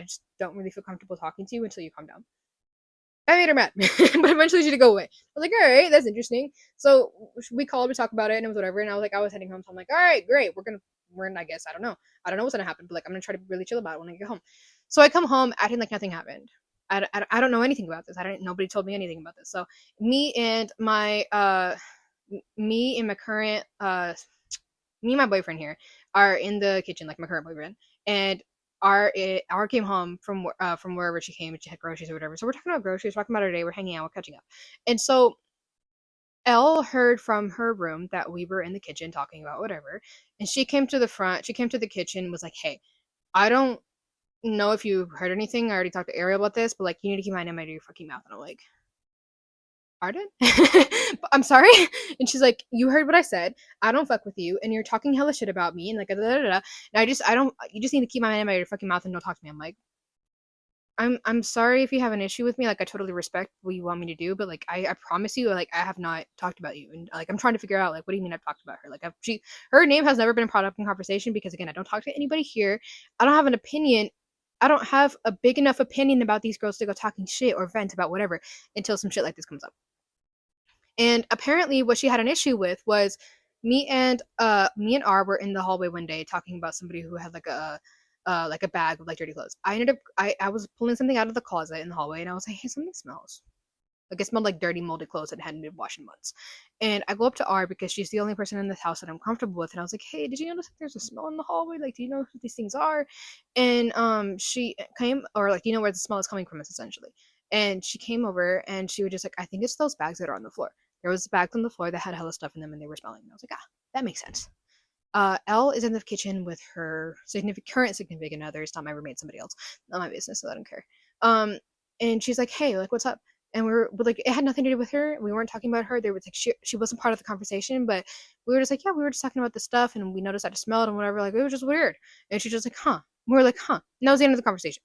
just don't really feel comfortable talking to you until you calm down." I made her mad, but eventually she did go away. I was like, all right, that's interesting. So we called to talk about it, and it was whatever. And I was like, I was heading home, so I'm like, all right, great. We're gonna, I guess, I don't know what's gonna happen, but like, I'm gonna try to really chill about it when I get home. So I come home acting like nothing happened. I don't know anything about this. Nobody told me anything about this. So me and my current me and my boyfriend here are in the kitchen, like my current boyfriend, and our came home from wherever she came, and she had groceries or whatever. So we're talking about groceries, talking about our day, we're hanging out, we're catching up, and so Elle heard from her room that we were in the kitchen talking about whatever, and she came to the front, she came to the kitchen, was like, "Hey, I don't know if you heard anything. I already talked to Ariel about this, but like, you need to keep my name out of your fucking mouth." And I'm like, pardon? I'm sorry. And she's like, you heard what I said. I don't fuck with you, and you're talking hella shit about me, and like, da, da, da, da. And I don't, you just need to keep my name out of your fucking mouth and don't talk to me. I'm like, I'm sorry if you have an issue with me. Like, I totally respect what you want me to do, but like, I promise you, like, I have not talked about you. And like, I'm trying to figure out, like, what do you mean I've talked about her? Like, her name has never been brought up in conversation because, again, I don't talk to anybody here. I don't have an opinion. I don't have a big enough opinion about these girls to go talking shit or vent about whatever until some shit like this comes up. And apparently what she had an issue with was me and R were in the hallway one day talking about somebody who had like a bag of like dirty clothes. I was pulling something out of the closet in the hallway, and I was like, "Hey, something smells." Like it smelled like dirty molded clothes that hadn't been washed in months. And I go up to R because she's the only person in this house that I'm comfortable with, and I was like, "Hey, did you notice that there's a smell in the hallway? Like, do you know who these things are?" And she came, or like, do you know where the smell is coming from, essentially. And she came over and she was just like, "I think it's those bags that are on the floor." There was bags on the floor that had hella stuff in them, and they were smelling. And I was like, "Ah, that makes sense." Elle is in the kitchen with her current significant other. It's not my roommate, somebody else. Not my business, so I don't care. And she's like, "Hey, like, what's up?" And but like, it had nothing to do with her. We weren't talking about her. There was like, she wasn't part of the conversation, but we were just like, yeah, we were just talking about the stuff, and we noticed that it smelled and whatever. Like, it was just weird. And she's just like, huh. And we were like, huh. And that was the end of the conversation.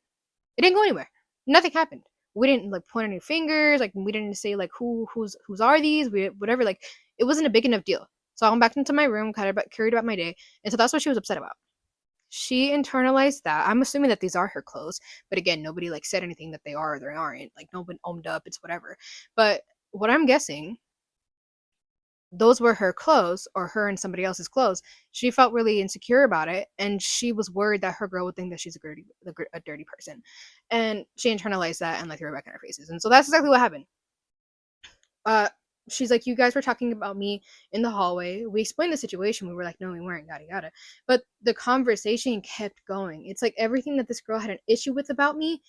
It didn't go anywhere. Nothing happened. We didn't like point any fingers. Like, we didn't say like whose are these. We whatever. Like, it wasn't a big enough deal. So I went back into my room, kind of carried about my day, and so that's what she was upset about. She internalized that. I'm assuming that these are her clothes, but again, nobody like said anything that they are or they aren't. Like, no one owned up. It's whatever. But what I'm guessing, those were her clothes, or her and somebody else's clothes. She felt really insecure about it, and she was worried that her girl would think that she's a dirty person, and she internalized that and like threw it back in our faces. And so that's exactly what happened. uh she's like, "You guys were talking about me in the hallway. We explained the situation." We were like, "No, we weren't, yada yada." But the conversation kept going. It's like everything that this girl had an issue with about me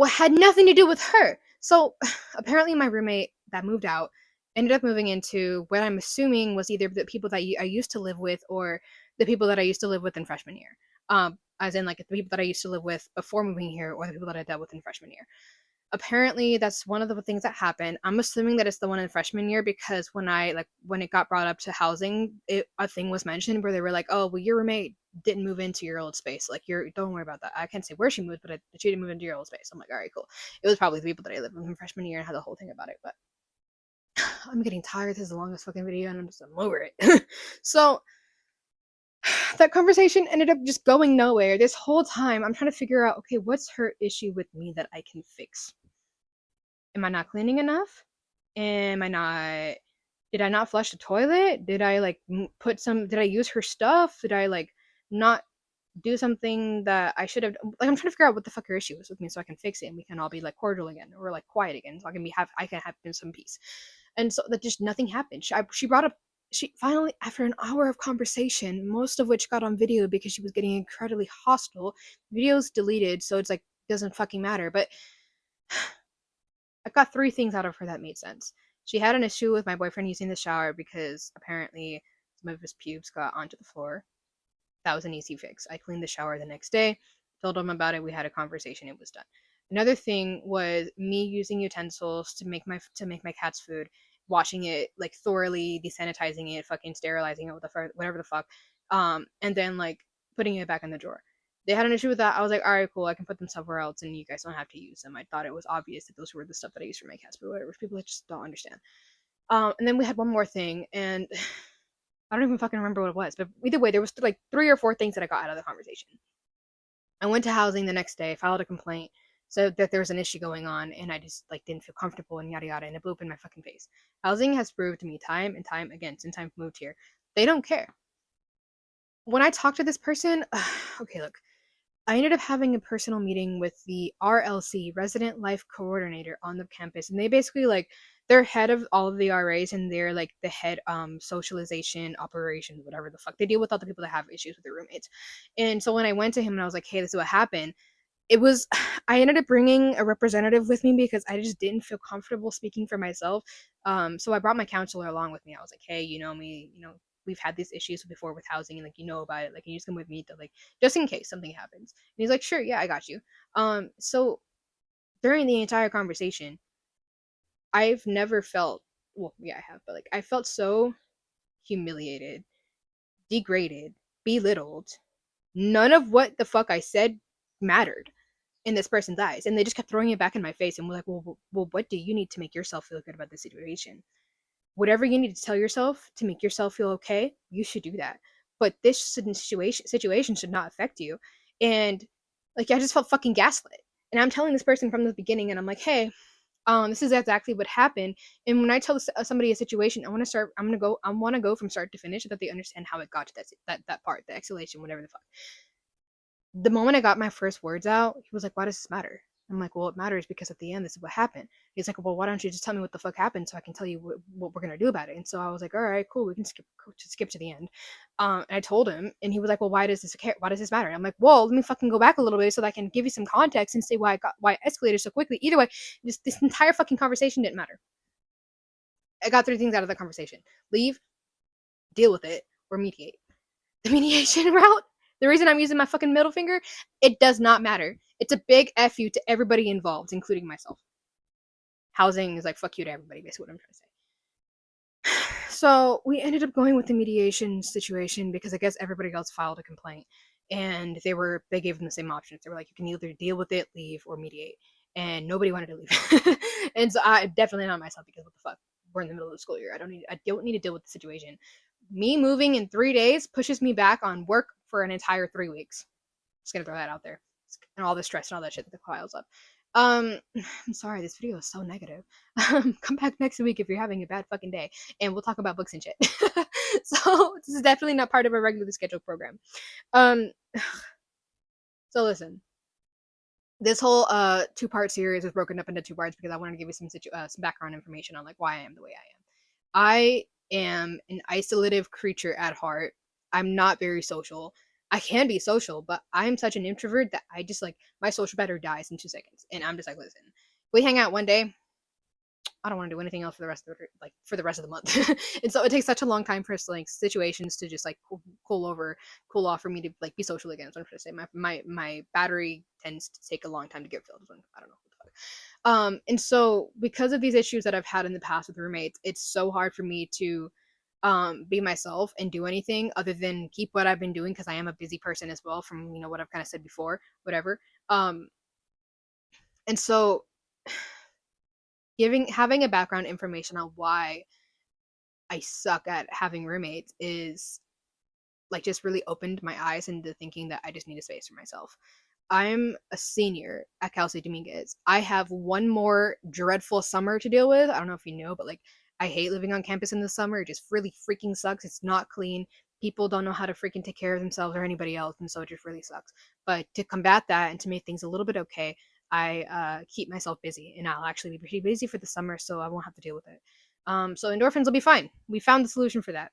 had nothing to do with her. So apparently my roommate that moved out ended up moving into what I'm assuming was either the people that I used to live with, or the people that I used to live with in freshman year. As in like the people that I used to live with before moving here, or the people that I dealt with in freshman year. Apparently that's one of the things that happened. I'm assuming that it's the one in freshman year, because when it got brought up to housing, a thing was mentioned where they were like, "Oh, well, your roommate didn't move into your old space. Like, don't worry about that. I can't say where she moved, but she didn't move into your old space." I'm like, all right, cool. It was probably the people that I lived with in freshman year and had the whole thing about it. But I'm getting tired. This is the longest fucking video, and I'm over it. So that conversation ended up just going nowhere. This whole time I'm trying to figure out, okay, what's her issue with me that I can fix? Am I not cleaning enough? Am I not Did I not flush the toilet? Did I like did I use her stuff? Did I like not do something that I should have. Like, I'm trying to figure out what the fuck her issue is with me, so I can fix it and we can all be like cordial again or like quiet again, so I can have some peace. And so that just nothing happened. She brought up. She finally, after an hour of conversation, most of which got on video because she was getting incredibly hostile, videos deleted, so it's like doesn't fucking matter. But I got 3 things out of her that made sense. She had an issue with my boyfriend using the shower because apparently some of his pubes got onto the floor. That was an easy fix. I cleaned the shower the next day, told him about it, we had a conversation, it was done. Another thing was me using utensils to make my cat's food, washing it like thoroughly, desanitizing it, fucking sterilizing it with whatever the fuck, and then like putting it back in the drawer. They had an issue with that. I was like, all right, cool, I can put them somewhere else, and you guys don't have to use them. I thought it was obvious that those were the stuff that I used for my cats, but whatever. People just don't understand. And then we had one more thing, and I don't even fucking remember what it was, but either way, there was like 3 or 4 things that I got out of the conversation. I went to housing the next day, filed a complaint, said that there was an issue going on, and I just like didn't feel comfortable and yada yada, and it blew up in my fucking face. Housing has proved to me time and time again since I've moved here, they don't care. When I talk to this person, okay, look, I ended up having a personal meeting with the RLC, Resident Life Coordinator, on the campus, and they basically like they're head of all of the RAs, and they're like the head socialization operations, whatever the fuck. They deal with all the people that have issues with their roommates. And so when I went to him and I was like, "Hey, this is what happened," it was I ended up bringing a representative with me because I just didn't feel comfortable speaking for myself. So I brought my counselor along with me. I was like, hey, you know me, we've had these issues before with housing, and like about it. Like, can you just come with me to like just in case something happens? And he's like, sure, yeah, I got you. So during the entire conversation, I've never felt well, yeah, I have, but like I felt so humiliated, degraded, belittled. None of what the fuck I said mattered in this person's eyes, and they just kept throwing it back in my face and were like, well, what do you need to make yourself feel good about the situation? Whatever you need to tell yourself to make yourself feel okay, you should do that. But this situation should not affect you. And like, I just felt fucking gaslit. And I'm telling this person from the beginning, and I'm like, hey, this is exactly what happened. And when I tell somebody a situation, I want to go from start to finish so that they understand how it got to that part, the exhalation, whatever the fuck. The moment I got my first words out, he was like, why does this matter? I'm like, well, it matters because at the end, this is what happened. He's like, well, why don't you just tell me what the fuck happened so I can tell you what we're going to do about it? And so I was like, all right, cool. We can skip to the end. And I told him, and he was like, well, why does this matter? I'm like, well, let me fucking go back a little bit so that I can give you some context and say why it escalated so quickly. Either way, this entire fucking conversation didn't matter. I got 3 things out of the conversation: leave, deal with it, or mediate. The mediation route, the reason I'm using my fucking middle finger, it does not matter. It's a big F you to everybody involved, including myself. Housing is like fuck you to everybody, basically what I'm trying to say. So we ended up going with the mediation situation because I guess everybody else filed a complaint, and they gave them the same options. They were like, you can either deal with it, leave, or mediate. And nobody wanted to leave. And so I definitely not myself, because what the fuck? We're in the middle of the school year. I don't need to deal with the situation. Me moving in 3 days pushes me back on work for an entire 3 weeks. Just gonna throw that out there. And all the stress and all that shit that piles up. I'm sorry, this video is so negative. Come back next week if you're having a bad fucking day, and we'll talk about books and shit. So this is definitely not part of a regularly scheduled program. So listen, this whole 2-part series was broken up into 2 parts because I wanted to give you some background information on like why I am the way I am. I am an isolative creature at heart. I'm not very social. I can be social, but I'm such an introvert that I just like my social battery dies in 2 seconds, and I'm just like, listen, we hang out one day, I don't want to do anything else for the rest of the month. And so it takes such a long time for like situations to just like cool off for me to like be social again. So I'm trying to say my battery tends to take a long time to get filled. I don't know what the fuck. And so because of these issues that I've had in the past with roommates, it's so hard for me to be myself and do anything other than keep what I've been doing, because I am a busy person as well, from what I've kind of said before, whatever. And so having a background information on why I suck at having roommates is like just really opened my eyes into thinking that I just need a space for myself. I'm a senior at Cal State Dominguez. I have one more dreadful summer to deal with. I don't know if you know, but like I hate living on campus in the summer. It just really freaking sucks. It's not clean. people don't know how to freaking take care of themselves or anybody else, and so it just really sucks. But to combat that and to make things a little bit okay, I keep myself busy, and I'll actually be pretty busy for the summer, so I won't have to deal with it. So endorphins will be fine. We found the solution for that.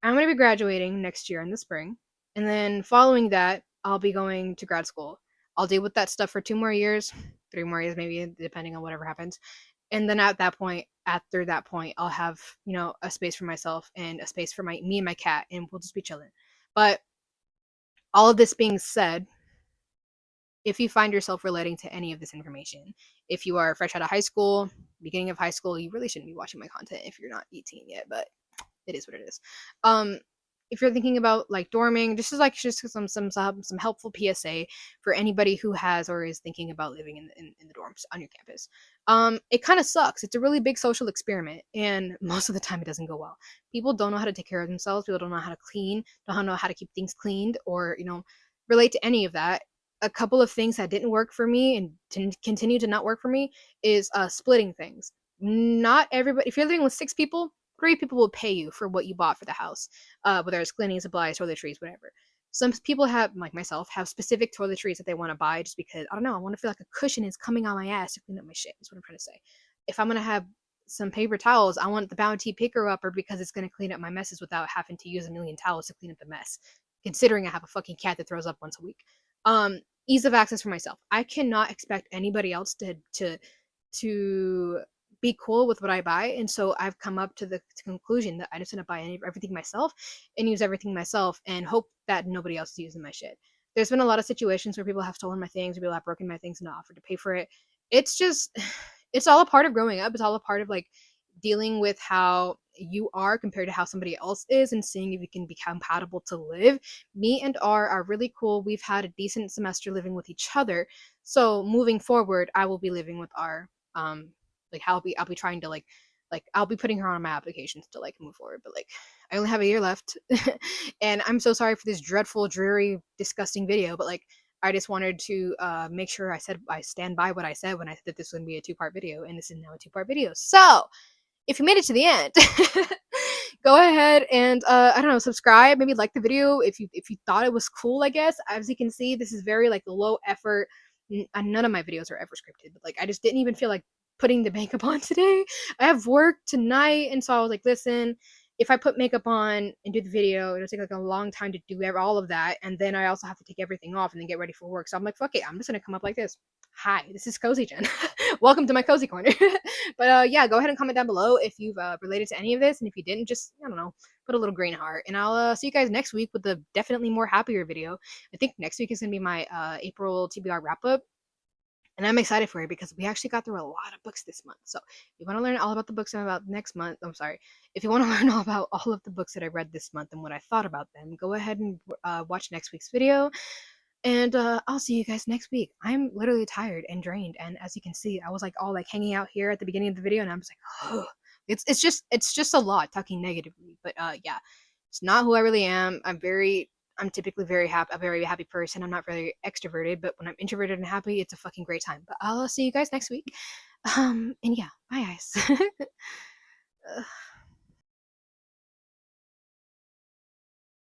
I'm going to be graduating next year in the spring, and then following that, I'll be going to grad school. I'll deal with that stuff for 2 more years, 3 more years maybe, depending on whatever happens. And then after that point, I'll have, a space for myself and a space for me and my cat, and we'll just be chilling. But all of this being said, if you find yourself relating to any of this information, if you are fresh out of high school, beginning of high school, you really shouldn't be watching my content if you're not 18 yet, but it is what it is. If you're thinking about like dorming, this is like just some helpful PSA for anybody who has or is thinking about living in the dorms on your campus. It kind of sucks. It's a really big social experiment, and most of the time it doesn't go well. People don't know how to take care of themselves. People don't know how to clean, don't know how to keep things cleaned, or relate to any of that. A couple of things that didn't work for me and continue to not work for me is splitting things. Not everybody. If you're living with 6 people, 3 people will pay you for what you bought for the house, whether it's cleaning supplies, toiletries, whatever. Some people have, like myself, have specific toiletries that they want to buy just because, I don't know, I want to feel like a cushion is coming on my ass to clean up my shit, is what I'm trying to say. If I'm going to have some paper towels, I want the Bounty picker upper because it's going to clean up my messes without having to use a million towels to clean up the mess, considering I have a fucking cat that throws up once a week. Ease of access for myself. I cannot expect anybody else to be cool with what I buy, and so I've come up to the conclusion that I just want to buy everything myself and use everything myself and hope that nobody else is using my shit. There's been a lot of situations where people have stolen my things, or people have broken my things and not offered to pay for it. It's just, it's all a part of growing up. It's all a part of like dealing with how you are compared to how somebody else is and seeing if you can be compatible to live. Me and R are really cool. We've had a decent semester living with each other. So moving forward, I will be living with R. Like I'll be trying to like I'll be putting her on my applications to like move forward, but like I only have a year left. And I'm so sorry for this dreadful, dreary, disgusting video, but like I just wanted to make sure I stand by what I said when I said that this would be a 2-part video, and this is now a 2-part video. So if you made it to the end, go ahead and I don't know, subscribe, maybe like the video if you thought it was cool. I guess as you can see, this is very like low effort. None of my videos are ever scripted, but like I just didn't even feel like putting the makeup on today. I have work tonight, and so I was like, listen, if I put makeup on and do the video, it'll take like a long time to do all of that, and then I also have to take everything off and then get ready for work. So I'm like, fuck it, I'm just gonna come up like this. Hi, this is Cozy Jen. Welcome to my cozy corner. But yeah, go ahead and comment down below if you've related to any of this, and if you didn't, just, I don't know, put a little green heart. And I'll see you guys next week with a definitely more happier video. I think next week is gonna be my April TBR wrap up. And I'm excited for it because we actually got through a lot of books this month. So if you want to learn all about the books I'm about next month, if you want to learn all about all of the books that I read this month and what I thought about them, go ahead and watch next week's video. And I'll see you guys next week. I'm literally tired and drained. And as you can see, I was like all like hanging out here at the beginning of the video, and I'm just like, oh, it's just a lot talking negatively. But yeah, it's not who I really am. I'm typically a very happy person. I'm not very extroverted, but when I'm introverted and happy, it's a fucking great time. But I'll see you guys next week. And yeah, bye guys.